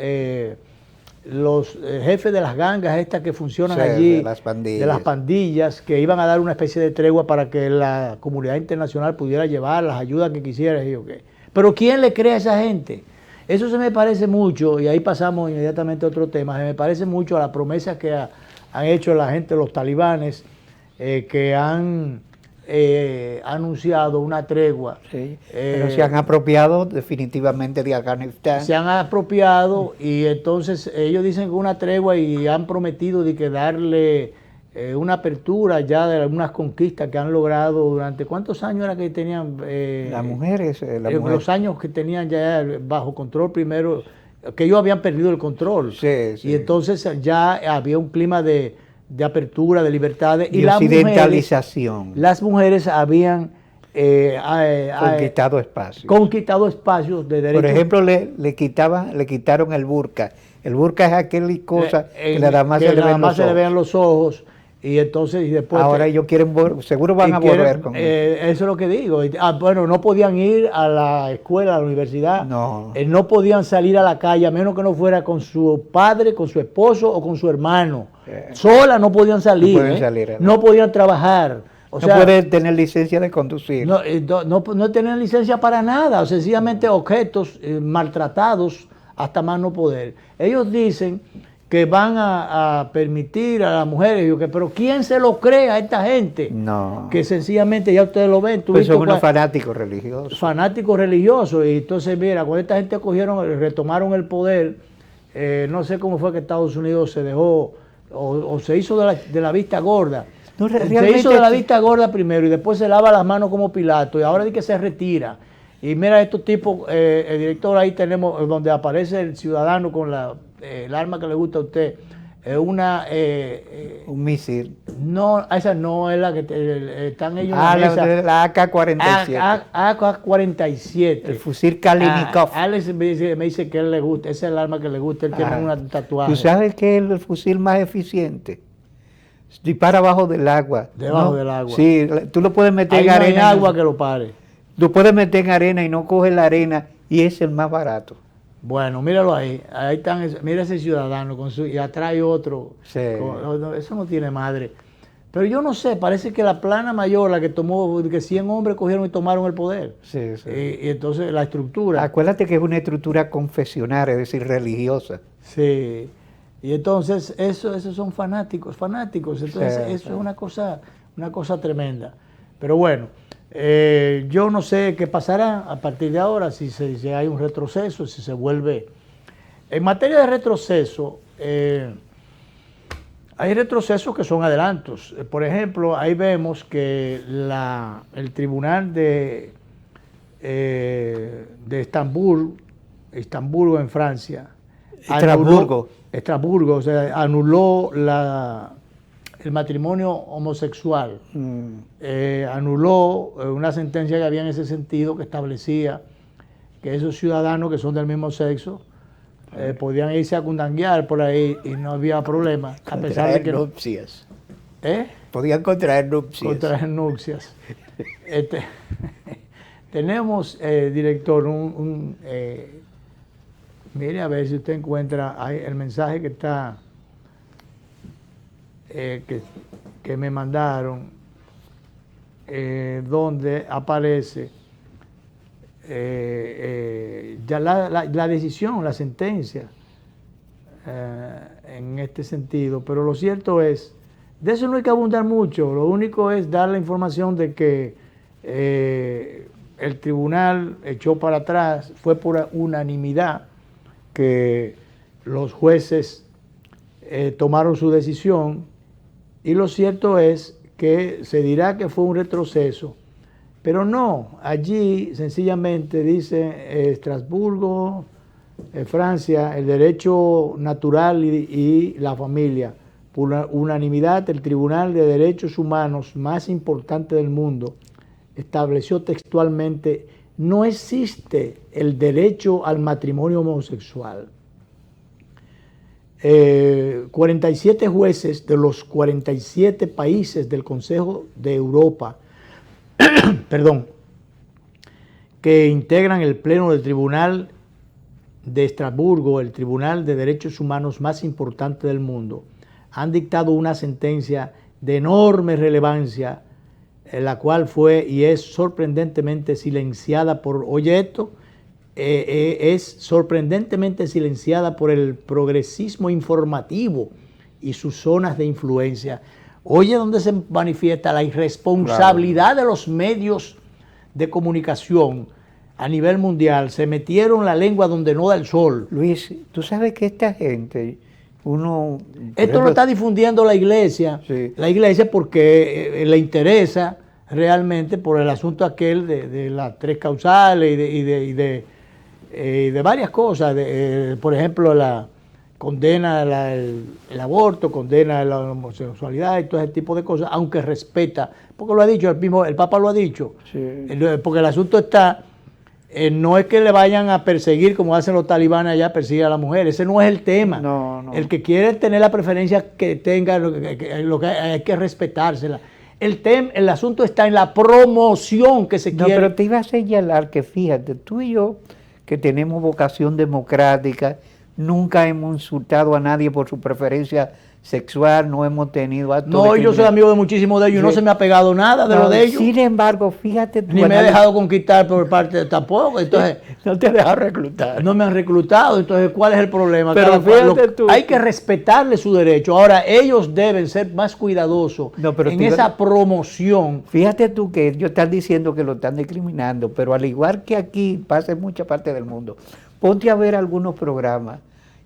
jefes de las gangas estas que funcionan allí, de las pandillas, que iban a dar una especie de tregua para que la comunidad internacional pudiera llevar las ayudas que quisiera. Pero ¿quién le cree a esa gente? Eso se me parece mucho, y ahí pasamos inmediatamente a otro tema, se me parece mucho a las promesas que han hecho la gente, los talibanes, que han anunciado una tregua. Sí, pero se han apropiado definitivamente de Afganistán. Se han apropiado y entonces ellos dicen que una tregua y han prometido de que darle una apertura ya de algunas conquistas que han logrado durante... ¿Cuántos años era que tenían? Las mujeres. Los años que tenían ya bajo control primero, que ellos habían perdido el control. Sí, sí. Y entonces ya había un clima de apertura, de libertades. Y occidentalización. Las mujeres habían... conquistado espacios de derechos. Por ejemplo, le quitaron el burka. El burka es aquella cosa que nada más se le vean los ojos. Y entonces, y después... Ahora ellos quieren, seguro van a volver con eso. Eso es lo que digo. Bueno, no podían ir a la escuela, a la universidad. No. No podían salir a la calle, a menos que no fuera con su padre, con su esposo o con su hermano. Sola no podían salir. No podían trabajar. O sea, pueden tener licencia de conducir. No tenían licencia para nada. Sencillamente objetos maltratados hasta más no poder. Ellos dicen que van a permitir a las mujeres, pero ¿quién se lo cree a esta gente? No. Que sencillamente ya ustedes lo ven. Pues son unos fanáticos religiosos. Fanáticos religiosos. Y entonces, mira, cuando esta gente retomaron el poder, no sé cómo fue que Estados Unidos se dejó, o se hizo de la vista gorda. No, se hizo de la vista gorda primero y después se lava las manos como Pilato y ahora dice que se retira. Y mira estos tipos, el director, ahí tenemos donde aparece el ciudadano con el arma que le gusta a usted, un misil. No, esa no es la que están ellos en la mesa. La AK-47. AK-47. El fusil Kalashnikov. Alex me dice que él le gusta, ese es el arma que le gusta, él tiene una tatuaje. ¿Tú sabes qué es el fusil más eficiente? Dispara abajo del agua. Debajo del agua. Sí, tú lo puedes meter en arena. No hay agua que lo pare. Tú puedes meter en arena y no coges la arena y es el más barato. Bueno, míralo ahí. Ahí están, mira ese ciudadano y atrás hay otro. Sí. Eso no tiene madre. Pero yo no sé, parece que la plana mayor, la que tomó, que 100 hombres cogieron y tomaron el poder. Sí, sí. Y entonces la estructura. Acuérdate que es una estructura confesionaria, es decir, religiosa. Sí. Y entonces esos son fanáticos. Entonces eso es una cosa tremenda. Pero bueno, yo no sé qué pasará a partir de ahora, si hay un retroceso, si se vuelve... En materia de retroceso, Hay retrocesos que son adelantos. Por ejemplo, ahí vemos que el tribunal de Estamburgo en Francia, Estrasburgo, o sea, anuló el matrimonio homosexual, anuló una sentencia que había en ese sentido que establecía que esos ciudadanos que son del mismo sexo podían irse a cundanguear por ahí y no había problema, a pesar de que nupcias. ¿Eh? Podían contraer nupcias. Contraer nupcias. Tenemos, director, mire a ver si usted encuentra ahí el mensaje que está, que me mandaron, donde aparece ya la decisión, la sentencia en este sentido. Pero lo cierto es, de eso no hay que abundar mucho, lo único es dar la información de que el tribunal echó para atrás, fue por unanimidad que los jueces tomaron su decisión, y lo cierto es que se dirá que fue un retroceso, pero no, allí sencillamente dice Estrasburgo, Francia, el derecho natural y la familia. Por unanimidad, el Tribunal de Derechos Humanos más importante del mundo estableció textualmente: no existe el derecho al matrimonio homosexual. 47 jueces de los 47 países del Consejo de Europa que integran el Pleno del Tribunal de Estrasburgo, el Tribunal de Derechos Humanos más importante del mundo, han dictado una sentencia de enorme relevancia, la cual fue y es sorprendentemente silenciada por, oye esto, es sorprendentemente silenciada por el progresismo informativo y sus zonas de influencia. Oye, donde se manifiesta la irresponsabilidad de los medios de comunicación a nivel mundial. Se metieron la lengua donde no da el sol. Luis, tú sabes que esta gente, esto lo está difundiendo la iglesia, sí. La iglesia porque le interesa realmente por el asunto aquel de las tres causales y de varias cosas, por ejemplo, condena el aborto, condena la homosexualidad y todo ese tipo de cosas, aunque respeta, porque lo ha dicho el Papa lo ha dicho, sí. Porque el asunto está, no es que le vayan a perseguir como hacen los talibanes allá, persiguen a la mujer, ese no es el tema. No. El que quiere tener la preferencia que tenga, lo que hay que respetársela. El asunto está en la promoción que se quiere. No, pero te iba a señalar que fíjate, tú y yo, que tenemos vocación democrática, nunca hemos insultado a nadie por su preferencia sexual, no hemos tenido actos. No, yo soy amigo de muchísimos de ellos, no se me ha pegado nada de lo de ellos. Sin embargo, fíjate tú. Ni me he dejado conquistar por parte de tampoco, entonces. No te dejas reclutar. No me han reclutado, entonces ¿cuál es el problema? Pero fíjate tú. Hay que respetarle su derecho. Ahora, ellos deben ser más cuidadosos en esa promoción. Fíjate tú que ellos están diciendo que lo están discriminando, pero al igual que aquí pasa en mucha parte del mundo, ponte a ver algunos programas.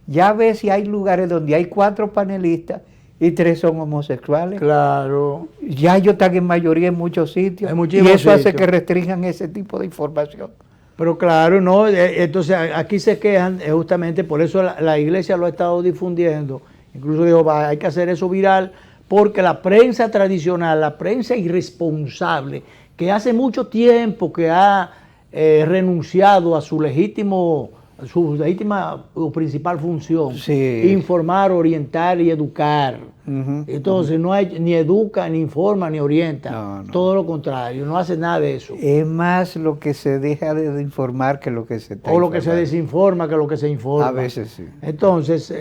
Ya ves si hay lugares donde hay 4 panelistas y 3 son homosexuales. Claro. Ya ellos están en mayoría en muchos sitios. Y eso hace que restrinjan ese tipo de información. Pero claro, no, entonces aquí se quejan, justamente por eso la iglesia lo ha estado difundiendo. Incluso digo, hay que hacer eso viral, porque la prensa tradicional, la prensa irresponsable, que hace mucho tiempo que ha renunciado a su legítima o principal función, sí. Informar, orientar y educar. Entonces no hay, ni educa, ni informa, ni orienta. No. Todo lo contrario, no hace nada de eso. Es más lo que se deja de informar que lo que se está informando. O lo que se desinforma que lo que se informa. A veces sí. Entonces,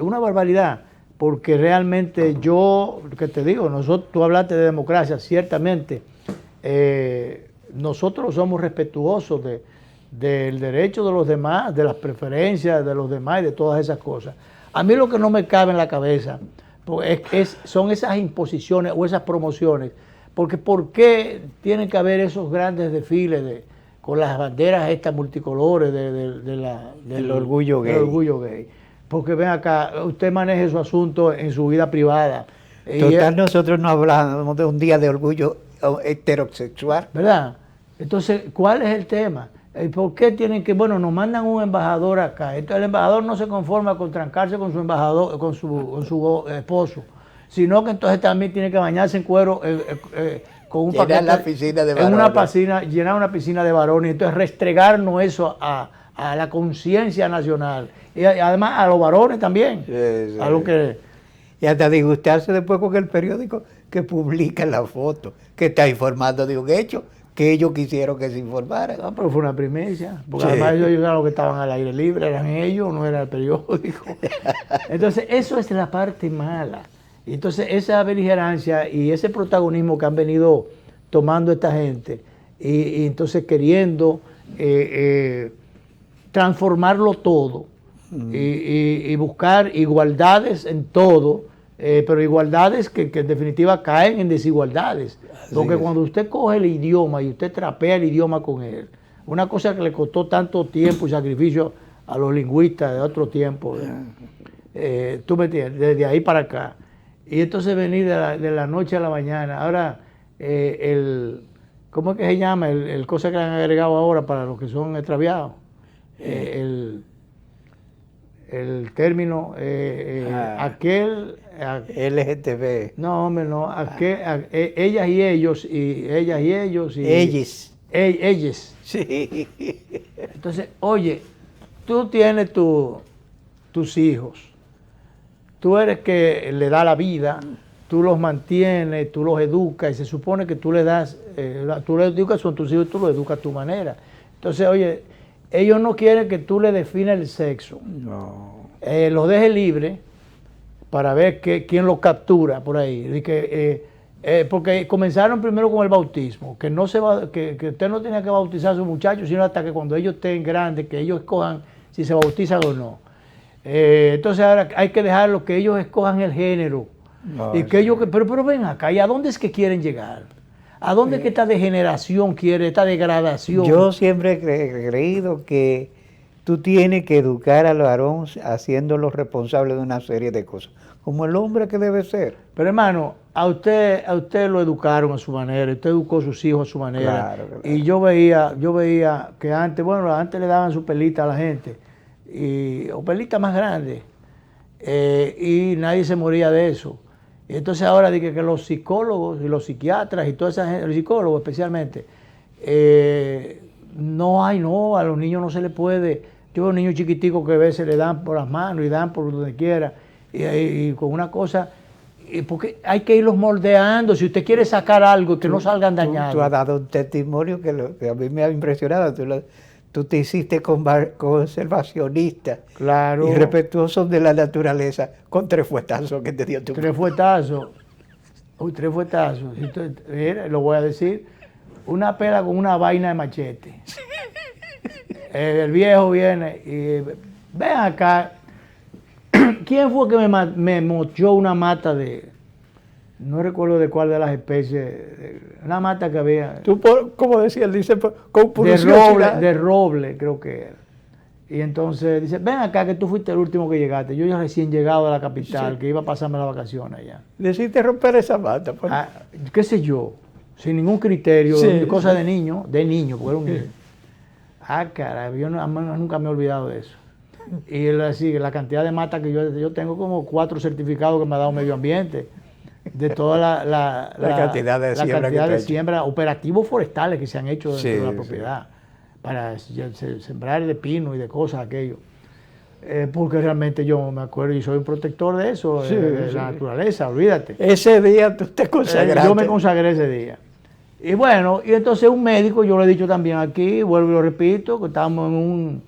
una barbaridad, porque realmente yo, que te digo, tú hablaste de democracia, ciertamente, nosotros somos respetuosos del derecho de los demás, de las preferencias de los demás y de todas esas cosas. A mí lo que no me cabe en la cabeza son esas imposiciones o esas promociones, porque ¿por qué tienen que haber esos grandes desfiles con las banderas estas multicolores del orgullo gay? Porque ven acá, usted maneje su asunto en su vida privada. Total, nosotros no hablamos de un día de orgullo heterosexual. ¿Verdad? Entonces, ¿cuál es el tema? ¿Por qué tienen que, bueno, nos mandan un embajador acá? Entonces, el embajador no se conforma con trancarse con su embajador, con su esposo, sino que entonces también tiene que bañarse en cuero con un llenar paquete, la piscina de varones. en una piscina, llenar una piscina de varones, entonces restregarnos eso a la conciencia nacional y además a los varones también, Sí. a lo que... Y hasta disgustarse después con el periódico que publica la foto, que está informando de un hecho que ellos quisieron que se informara. No, pero fue una primicia, porque Sí. además ellos eran los que estaban al aire libre, eran ellos, no era el periódico. Entonces, eso es la parte mala. Y entonces, esa beligerancia y ese protagonismo que han venido tomando esta gente, y entonces queriendo transformarlo todo, y buscar igualdades en todo, pero igualdades que en definitiva caen en desigualdades. Porque cuando usted coge el idioma y usted trapea el idioma con él, una cosa que le costó tanto tiempo y sacrificio a los lingüistas de otro tiempo, tú me entiendes, desde ahí para acá. Y entonces venir de la noche a la mañana. Ahora, ¿cómo es que se llama? El cosa que le han agregado ahora para los que son extraviados. El término, aquel... LGTB. No, hombre, no. Ellas y ellos, y ellas y ellos. Y Ellos. Ellos. Sí. Entonces, oye, tú tienes tus hijos. Tú eres que le da la vida, tú los mantienes, tú los educas, y se supone que tú le das, tú le educas son tus hijos y tú los educas a tu manera. Entonces, oye, ellos no quieren que tú le definas el sexo. No. Los dejes libres para ver quién los captura por ahí. Y porque comenzaron primero con el bautismo, que usted no tenía que bautizar a sus muchachos, sino hasta que cuando ellos estén grandes, que ellos escojan si se bautizan o no. Entonces ahora hay que dejarlo que ellos escojan el género. No, y que sí. ellos, pero ven acá, ¿y a dónde es que quieren llegar? ¿A dónde es que esta degeneración quiere, esta degradación? Yo siempre he creído que tú tienes que educar al varón haciéndolo responsable de una serie de cosas, como el hombre que debe ser. Pero hermano, a usted lo educaron a su manera, usted educó a sus hijos a su manera. Claro. Y yo veía que antes le daban su pelita a la gente, o pelita más grande, y nadie se moría de eso. Y entonces ahora dije que los psicólogos y los psiquiatras y toda esa gente, los psicólogos especialmente, a los niños no se les puede. Yo veo niños chiquiticos que a veces le dan por las manos y dan por donde quiera, y con una cosa, porque hay que irlos moldeando. Si usted quiere sacar algo, que no salgan dañados. Tú has dado un testimonio que a mí me ha impresionado. Tú te hiciste conservacionista, Claro. y respetuoso de la naturaleza, con 3 fuetazos que te dio tu 3 fuetazos. Uy, 3 fuetazos. Mira, lo voy a decir. Una pela con una vaina de machete. El viejo viene y ven acá. ¿Quién fue que me mochó una mata no recuerdo de cuál de las especies, una mata que había? Tú, como decía, él dice, con de roble, creo que era. Y entonces dice, ven acá que tú fuiste el último que llegaste. Yo ya recién llegado a la capital, que iba a pasarme las vacaciones allá. Decidiste romper esa mata. Pues. ¿Qué sé yo? Sin ningún criterio, cosa de niño, porque era un niño. Caray, yo nunca me he olvidado de eso. Y él así, la cantidad de matas que yo tengo, como 4 certificados que me ha dado Medio Ambiente, de toda la cantidad de siembra, operativos forestales que se han hecho dentro de la propiedad, para sembrar de pino y de cosas aquello. Porque realmente yo me acuerdo y soy un protector de eso, de la naturaleza, olvídate. Ese día tú te consagraste. Yo me consagré ese día. Y bueno, y entonces un médico, yo lo he dicho también aquí, vuelvo y lo repito, que estábamos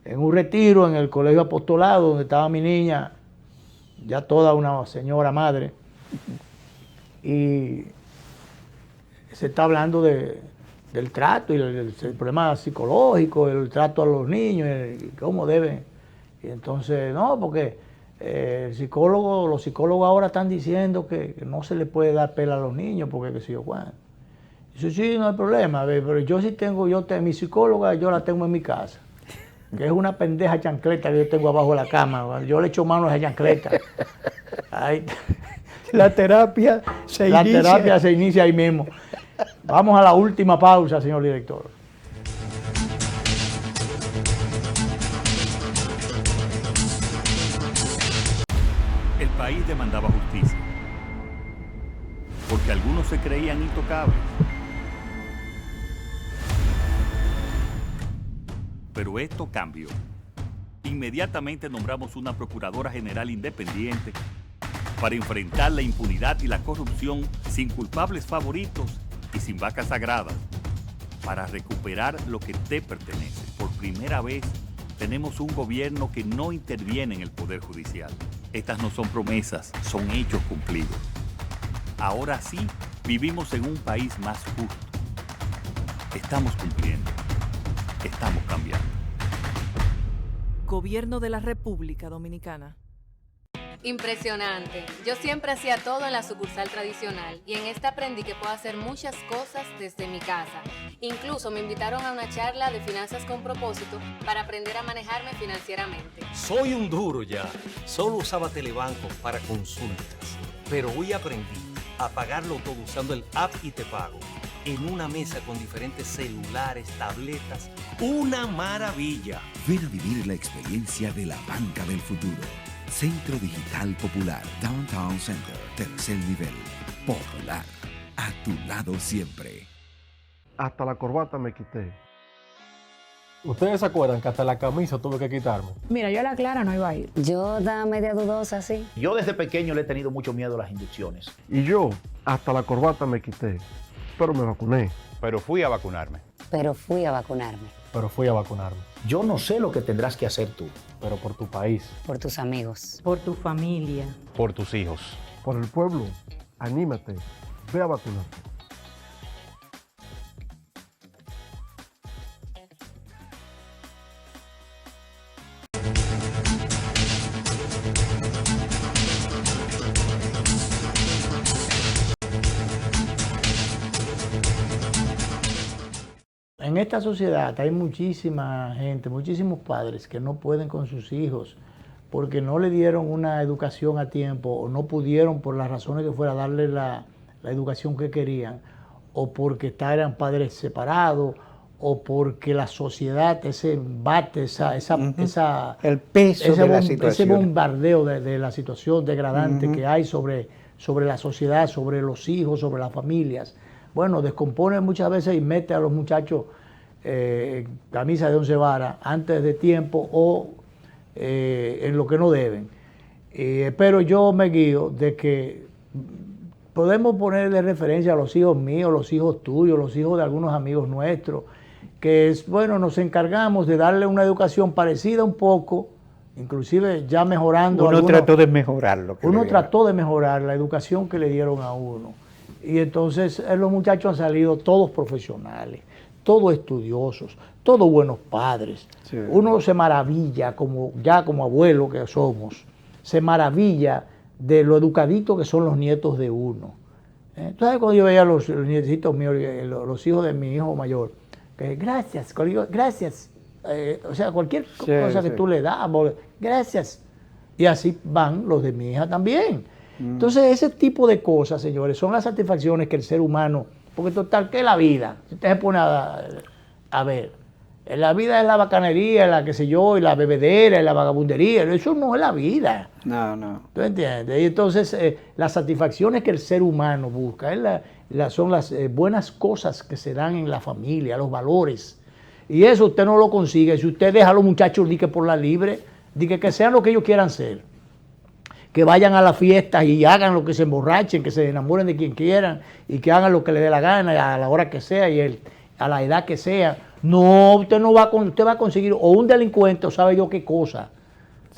en un retiro en el colegio apostolado, donde estaba mi niña, ya toda una señora madre, y se está hablando del trato y el problema psicológico, el trato a los niños, y cómo deben. Y entonces, no, porque los psicólogos ahora están diciendo que no se le puede dar pela a los niños, porque qué sé yo, Juan. Dice, sí, no hay problema, pero yo sí tengo, mi psicóloga yo la tengo en mi casa. que es una pendeja chancleta que yo tengo abajo de la cama. Yo le echo mano a esa chancleta. Ahí. La terapia se inicia. La terapia se inicia ahí mismo. Vamos a la última pausa, señor director. El país demandaba justicia, porque algunos se creían intocables. Pero esto cambió. Inmediatamente nombramos una Procuradora General independiente para enfrentar la impunidad y la corrupción sin culpables favoritos y sin vacas sagradas, para recuperar lo que te pertenece. Por primera vez tenemos un gobierno que no interviene en el Poder Judicial. Estas no son promesas, son hechos cumplidos. Ahora sí, vivimos en un país más justo. Estamos cumpliendo. Estamos cambiando. Gobierno de la República Dominicana. Impresionante. Yo siempre hacía todo en la sucursal tradicional y en esta aprendí que puedo hacer muchas cosas desde mi casa. Incluso me invitaron a una charla de finanzas con propósito para aprender a manejarme financieramente. Soy un duro ya. Solo usaba Telebanco para consultas. Pero hoy aprendí a pagarlo todo usando el app y te pago. En una mesa con diferentes celulares, tabletas. ¡Una maravilla! Ven a vivir la experiencia de la banca del futuro. Centro Digital Popular, Downtown Center, tercer nivel. Popular, a tu lado siempre. Hasta la corbata me quité. ¿Ustedes se acuerdan que hasta la camisa tuve que quitarme? Mira, yo a la Clara no iba a ir. Yo estaba media dudosa, sí. Yo desde pequeño le he tenido mucho miedo a las inyecciones. Y yo hasta la corbata me quité, pero me vacuné. Pero fui a vacunarme. Pero fui a vacunarme. Pero fui a vacunarme. Yo no sé lo que tendrás que hacer tú. Pero por tu país. Por tus amigos. Por tu familia. Por tus hijos. Por el pueblo. Anímate. Ve a vacunarte. En esta sociedad hay muchísima gente, muchísimos padres que no pueden con sus hijos porque no le dieron una educación a tiempo o no pudieron por las razones que fuera darle la educación que querían o porque eran padres separados o porque la sociedad, ese embate, el peso de la situación, ese bombardeo de la situación degradante que hay sobre la sociedad, sobre los hijos, sobre las familias. Bueno, descompone muchas veces y mete a los muchachos camisa de 11 varas antes de tiempo o en lo que no deben. Pero yo me guío de que podemos poner de referencia a los hijos míos, los hijos tuyos, los hijos de algunos amigos nuestros, que es, bueno, nos encargamos de darle una educación parecida un poco, inclusive ya mejorando. Uno trató de mejorarlo. Uno trató de mejorar la educación que le dieron a uno. Y entonces los muchachos han salido todos profesionales, todos estudiosos, todos buenos padres. Sí. Uno se maravilla, como abuelo que somos, se maravilla de lo educaditos que son los nietos de uno. Entonces cuando yo veía a los nietitos míos, los hijos de mi hijo mayor, que gracias, gracias, o sea, cualquier cosa que tú le das, gracias. Y así van los de mi hija también. Entonces, ese tipo de cosas, señores, son las satisfacciones que el ser humano, porque total, ¿qué es la vida? Si usted se pone a ver, la vida es la bacanería, la qué sé yo, y la bebedera, y la vagabundería, eso no es la vida. No. ¿Tú entiendes? Y entonces, las satisfacciones que el ser humano busca son las buenas cosas que se dan en la familia, los valores. Y eso usted no lo consigue si usted deja a los muchachos por la libre, que sean lo que ellos quieran ser. Que vayan a las fiestas y hagan lo que se emborrachen, que se enamoren de quien quieran y que hagan lo que les dé la gana a la hora que sea y a la edad que sea. No, usted va a conseguir o un delincuente o sabe yo qué cosa.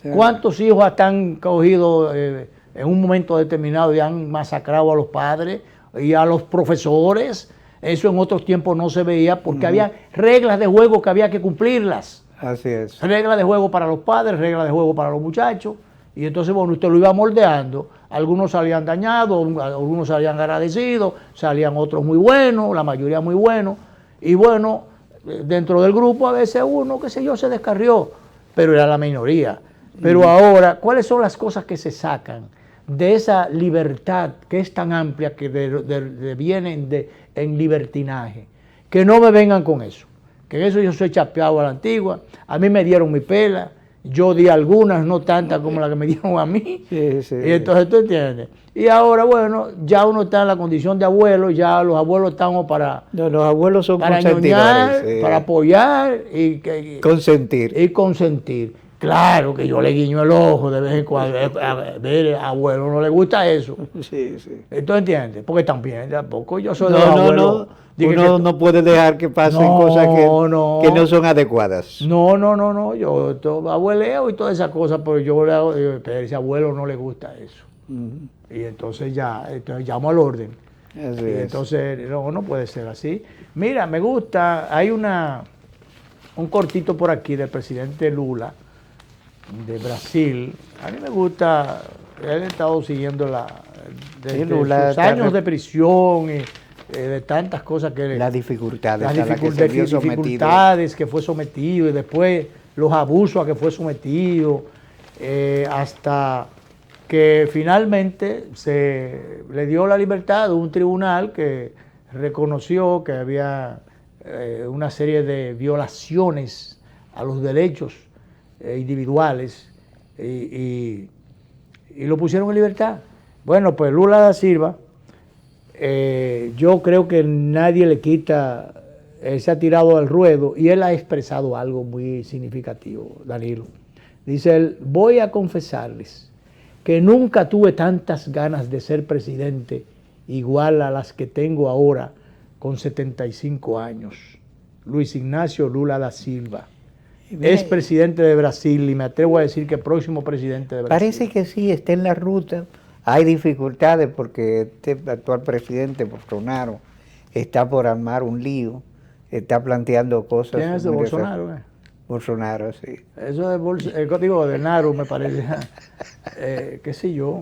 Sí. ¿Cuántos hijos están cogidos en un momento determinado y han masacrado a los padres y a los profesores? Eso en otros tiempos no se veía porque había reglas de juego que había que cumplirlas. Así es. Reglas de juego para los padres, reglas de juego para los muchachos. Y entonces, bueno, usted lo iba moldeando. Algunos salían dañados, algunos salían agradecidos, salían otros muy buenos, la mayoría muy buenos. Y bueno, dentro del grupo a veces uno, qué sé yo, se descarrió, pero era la minoría. Pero ahora, ¿cuáles son las cosas que se sacan de esa libertad que es tan amplia que vienen en libertinaje? Que no me vengan con eso, que en eso yo soy chapeado a la antigua, a mí me dieron mi pela, yo di algunas, no tantas como las que me dieron a mí, y entonces tú entiendes. Y ahora, bueno, ya uno está en la condición de abuelo, ya los abuelos estamos para... No, los abuelos son para consentidores. ñoñar, para apoyar y consentir. Y consentir. Claro que yo le guiño el ojo de vez en cuando. A ver, abuelo no le gusta eso. Sí. ¿Tú entiendes? Porque también, tampoco yo soy No, de los abuelos. Uno no puede dejar que pasen cosas que no son adecuadas. No. Yo abueleo y todas esas cosas, pero yo le hago, pero a ese abuelo no le gusta eso. Y entonces llamo al orden. Entonces, no puede ser así. Mira, me gusta, hay un cortito por aquí del presidente Lula, de Brasil. A mí me gusta, él ha estado siguiendo sus años de prisión y de tantas cosas que... Las dificultades que fue sometido y después los abusos a que fue sometido, hasta que finalmente se le dio la libertad de un tribunal que reconoció que había una serie de violaciones a los derechos individuales y lo pusieron en libertad. Bueno, pues Lula da Silva, yo creo que nadie le quita, él se ha tirado al ruedo y él ha expresado algo muy significativo, Danilo. Dice él, voy a confesarles que nunca tuve tantas ganas de ser presidente igual a las que tengo ahora con 75 años. Luis Ignacio Lula da Silva. Es presidente de Brasil y me atrevo a decir que próximo presidente de Brasil. Parece que sí, está en la ruta. Hay dificultades porque este actual presidente, Bolsonaro, está por armar un lío, está planteando cosas. ¿Quién es de Bolsonaro? Bolsonaro, sí. Eso el código de Naro me parece, qué sé yo,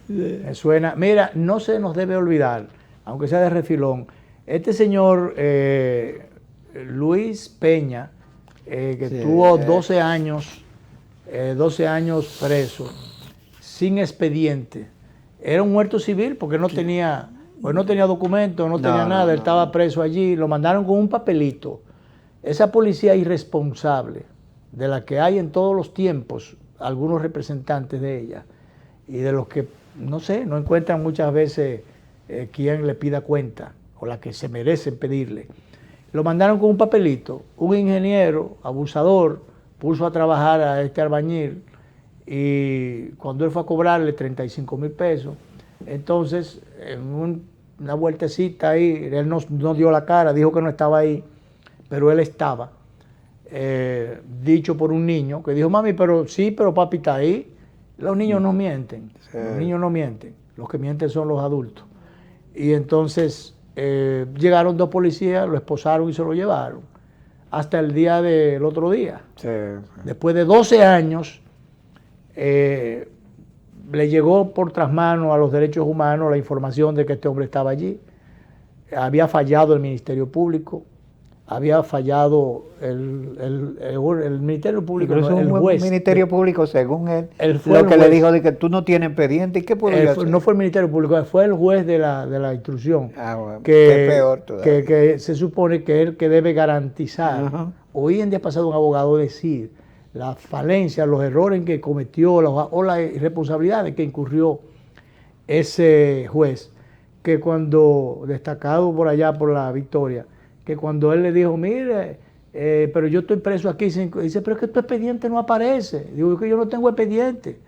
me suena. Mira, no se nos debe olvidar, aunque sea de refilón, este señor Luis Peña, que tuvo 12 años preso, sin expediente. Era un muerto civil porque no tenía documento, no tenía nada, él estaba preso allí, lo mandaron con un papelito. Esa policía irresponsable, de la que hay en todos los tiempos algunos representantes de ella, y de los que, no sé, no encuentran muchas veces quien le pida cuenta, o la que se merecen pedirle. Lo mandaron con un papelito, un ingeniero abusador puso a trabajar a este albañil, y cuando él fue a cobrarle 35 mil pesos, entonces en una vueltecita ahí, él no dio la cara, dijo que no estaba ahí, pero él estaba, dicho por un niño, que dijo, mami, pero papi está ahí. Los niños no mienten, los niños no mienten, los que mienten son los adultos. Y entonces llegaron dos policías, lo esposaron y se lo llevaron, hasta el día del otro día. Después de 12 años, le llegó por trasmano a los derechos humanos la información de que este hombre estaba allí. Había fallado el Ministerio Público, había fallado el Ministerio Público, el juez. El Ministerio Público, según él lo que le dijo de que tú no tienes expediente, ¿y qué podía hacer? No fue el Ministerio Público, fue el juez de la instrucción, bueno, que, es peor todavía. que se supone que es el que debe garantizar. Hoy en día ha pasado un abogado decir las falencias, los errores que cometió o las irresponsabilidades que incurrió ese juez, que cuando, destacado por allá por la Victoria, que cuando él le dijo, mire, pero yo estoy preso aquí, dice, pero es que tu expediente no aparece. Digo, que yo no tengo expediente.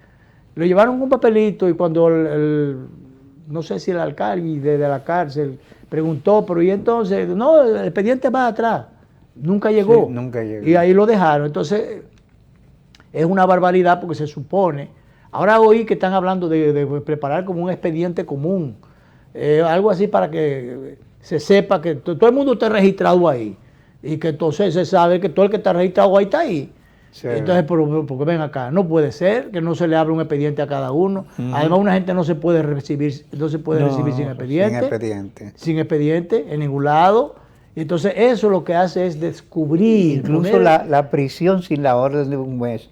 Le llevaron un papelito y cuando no sé si el alcalde de la cárcel preguntó, pero y entonces, no, el expediente va atrás. Nunca llegó. Sí, nunca llegó. Y ahí lo dejaron. Entonces, es una barbaridad porque se supone, ahora oí que están hablando de preparar como un expediente común, algo así para que se sepa que todo el mundo está registrado ahí y que entonces se sabe que todo el que está registrado ahí está ahí. Sí. Entonces, porque ven acá, no puede ser que no se le abra un expediente a cada uno. Además, una gente no se puede recibir sin expediente. Sin expediente. Sin expediente en ningún lado. Y entonces eso lo que hace es descubrir. Incluso la prisión sin la orden de un juez.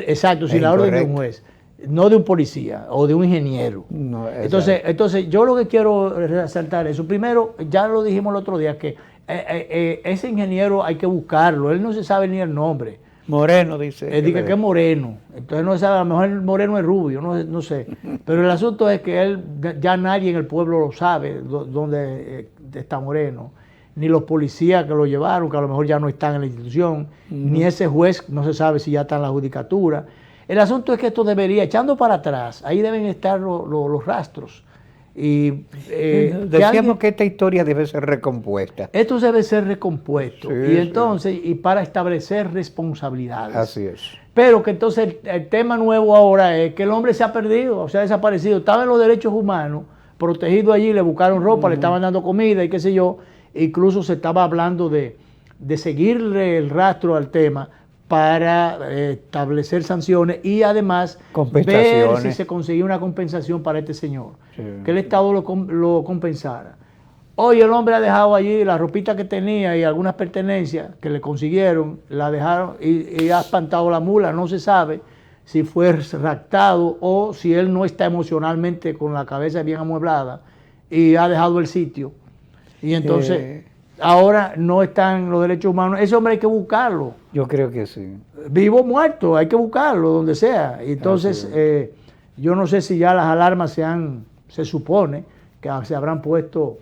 Exacto, sin la orden de un juez. No de un policía o de un ingeniero. No, entonces yo lo que quiero resaltar es eso. Primero, ya lo dijimos el otro día, que ese ingeniero hay que buscarlo. Él no se sabe ni el nombre. Moreno, dice. Él dice que es moreno. Entonces no se sabe, a lo mejor el moreno es rubio, no sé. Pero el asunto es que él, ya nadie en el pueblo lo sabe dónde está Moreno. Ni los policías que lo llevaron, que a lo mejor ya no están en la institución, ni ese juez, no se sabe si ya está en la judicatura. El asunto es que esto debería, echando para atrás, ahí deben estar los rastros. Y decíamos que esta historia debe ser recompuesta. Esto debe ser recompuesto. Sí, y entonces, y para establecer responsabilidades. Así es. Pero que entonces el tema nuevo ahora es que el hombre se ha perdido, se ha desaparecido. Estaba en los derechos humanos, protegido allí, le buscaron ropa, le estaban dando comida y qué sé yo. Incluso se estaba hablando de seguirle el rastro al tema para establecer sanciones y además ver si se conseguía una compensación para este señor, que el Estado lo compensara. Hoy el hombre ha dejado allí la ropita que tenía y algunas pertenencias que le consiguieron, la dejaron y ha espantado la mula. No se sabe si fue raptado o si él no está emocionalmente con la cabeza bien amueblada y ha dejado el sitio. Y entonces ahora no están los derechos humanos. Ese hombre hay que buscarlo. Yo creo que sí. Vivo o muerto, hay que buscarlo donde sea. Entonces yo no sé si ya las alarmas se supone que se habrán puesto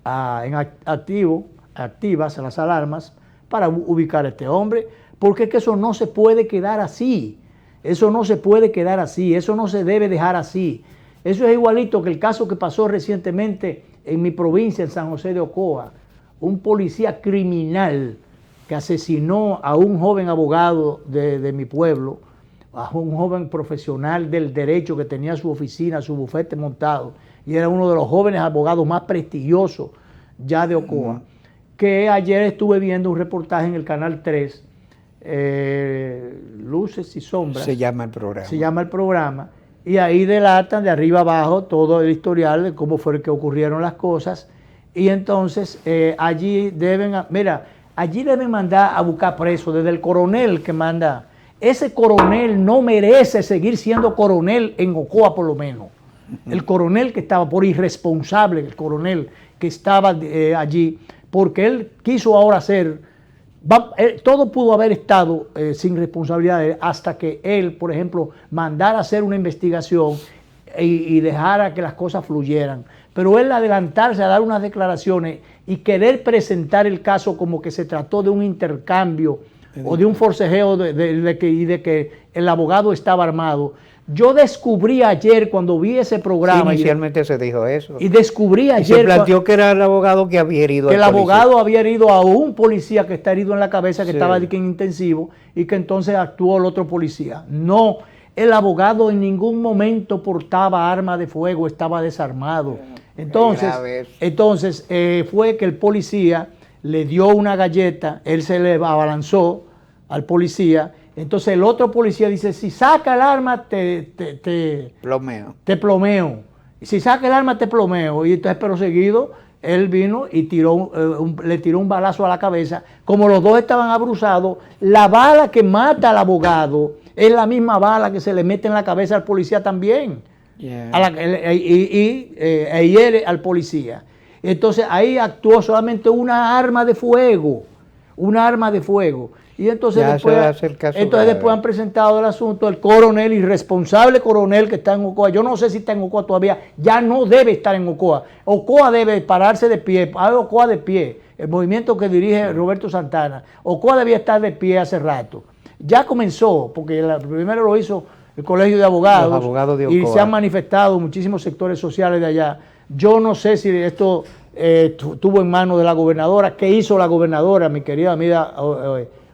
en activas las alarmas para ubicar a este hombre, porque es que eso no se puede quedar así. Eso no se puede quedar así, eso no se debe dejar así. Eso es igualito que el caso que pasó recientemente en mi provincia, en San José de Ocoa, un policía criminal que asesinó a un joven abogado de mi pueblo, a un joven profesional del derecho que tenía su oficina, su bufete montado, y era uno de los jóvenes abogados más prestigiosos ya de Ocoa, que ayer estuve viendo un reportaje en el Canal 3, Luces y Sombras. Se llama el programa. Se llama el programa. Y ahí delatan de arriba abajo todo el historial de cómo fue que ocurrieron las cosas. Y entonces allí deben mandar a buscar preso desde el coronel que manda. Ese coronel no merece seguir siendo coronel en Ocoa por lo menos. El coronel que estaba, por irresponsable, el coronel que estaba allí, porque él quiso ahora todo pudo haber estado sin responsabilidad hasta que él, por ejemplo, mandara a hacer una investigación y dejara que las cosas fluyeran. Pero él adelantarse a dar unas declaraciones y querer presentar el caso como que se trató de un intercambio o de un forcejeo de que el abogado estaba armado. Yo descubrí ayer cuando vi ese programa. Inicialmente se dijo eso. Y descubrí ayer. Y se planteó que era el abogado que había herido al policía. Que el abogado había herido a un policía que está herido en la cabeza, que estaba en intensivo, y que entonces actuó el otro policía. No, el abogado en ningún momento portaba arma de fuego, estaba desarmado. Entonces fue que el policía le dio una galleta, él se le abalanzó al policía. Entonces el otro policía dice, si saca el arma te plomeo. Y si saca el arma te plomeo. Y entonces, pero seguido, él vino y le tiró un balazo a la cabeza. Como los dos estaban abruzados, la bala que mata al abogado es la misma bala que se le mete en la cabeza al policía también. Y hiere al policía. Entonces ahí actuó solamente una arma de fuego. Y entonces después han presentado el asunto del coronel, irresponsable coronel que está en Ocoa. Yo no sé si está en Ocoa todavía, ya no debe estar en Ocoa. Ocoa debe pararse de pie, hay Ocoa de pie, el movimiento que dirige Roberto Santana. Ocoa debía estar de pie hace rato. Ya comenzó, porque primero lo hizo el Colegio de Abogados, los abogados de Ocoa. Y se han manifestado muchísimos sectores sociales de allá. Yo no sé si esto estuvo en manos de la gobernadora. ¿Qué hizo la gobernadora, mi querida amiga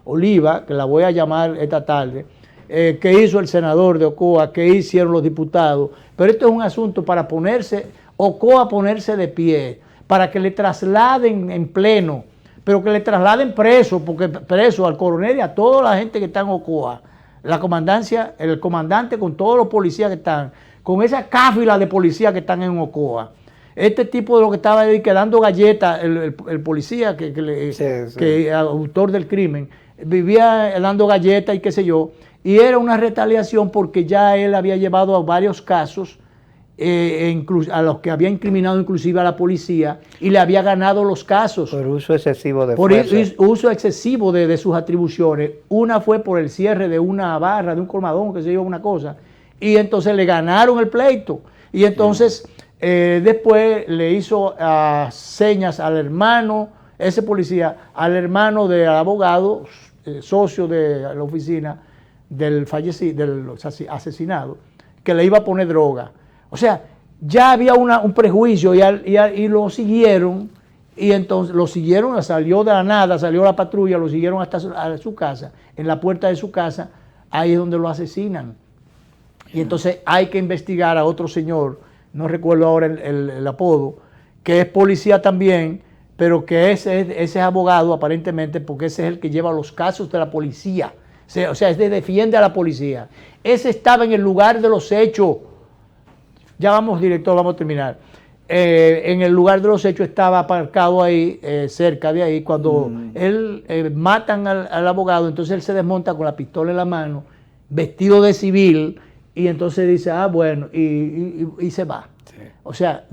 Oliva, que la voy a llamar esta tarde? ¿Qué hizo el senador de Ocoa? ¿Qué hicieron los diputados? Pero esto es un asunto para Ocoa ponerse de pie, para que le trasladen en pleno, pero que le trasladen preso al coronel y a toda la gente que está en Ocoa. La comandancia, el comandante con todos los policías que están, con esa cáfila de policías que están en Ocoa. Este tipo de lo que estaba ahí que dando galletas, el policía que autor del crimen, vivía dando galletas y qué sé yo, y era una retaliación porque ya él había llevado a varios casos a los que había incriminado inclusive a la policía y le había ganado los casos. Por uso excesivo de fuerza. Por uso excesivo de sus atribuciones. Una fue por el cierre de una barra, de un colmadón, que se yo, una cosa, y entonces le ganaron el pleito. Y entonces después le hizo señas al hermano, ese policía, al hermano del abogado, socio de la oficina del asesinado, que le iba a poner droga. O sea, ya había un prejuicio y lo siguieron, y entonces lo siguieron, salió de la nada, salió la patrulla, lo siguieron hasta su casa, en la puerta de su casa, ahí es donde lo asesinan. Y entonces hay que investigar a otro señor, no recuerdo ahora el apodo, que es policía también, pero que ese es abogado aparentemente, porque ese es el que lleva los casos de la policía. O sea, ese defiende a la policía. Ese estaba en el lugar de los hechos. Ya vamos, director, vamos a terminar. En el lugar de los hechos estaba aparcado ahí, cerca de ahí, cuando él matan al abogado, entonces él se desmonta con la pistola en la mano, vestido de civil, y entonces dice, bueno, y se va. Sí. O sea,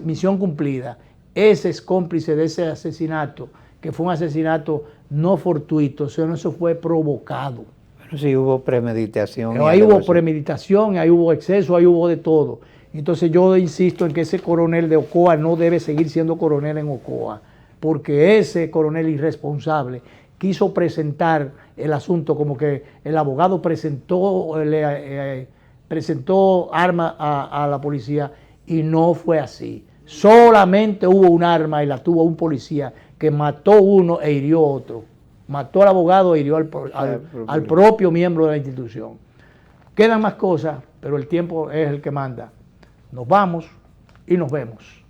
misión cumplida. Ese es cómplice de ese asesinato, que fue un asesinato no fortuito, o sea, eso fue provocado. Bueno, sí hubo premeditación. Pero ahí hubo premeditación, ahí hubo exceso, ahí hubo de todo. Entonces yo insisto en que ese coronel de Ocoa no debe seguir siendo coronel en Ocoa, porque ese coronel irresponsable quiso presentar el asunto como que el abogado presentó arma a la policía, y no fue así. Solamente hubo un arma y la tuvo un policía que mató uno e hirió otro. Mató al abogado e hirió al propio miembro de la institución. Quedan más cosas, pero el tiempo es el que manda. Nos vamos y nos vemos.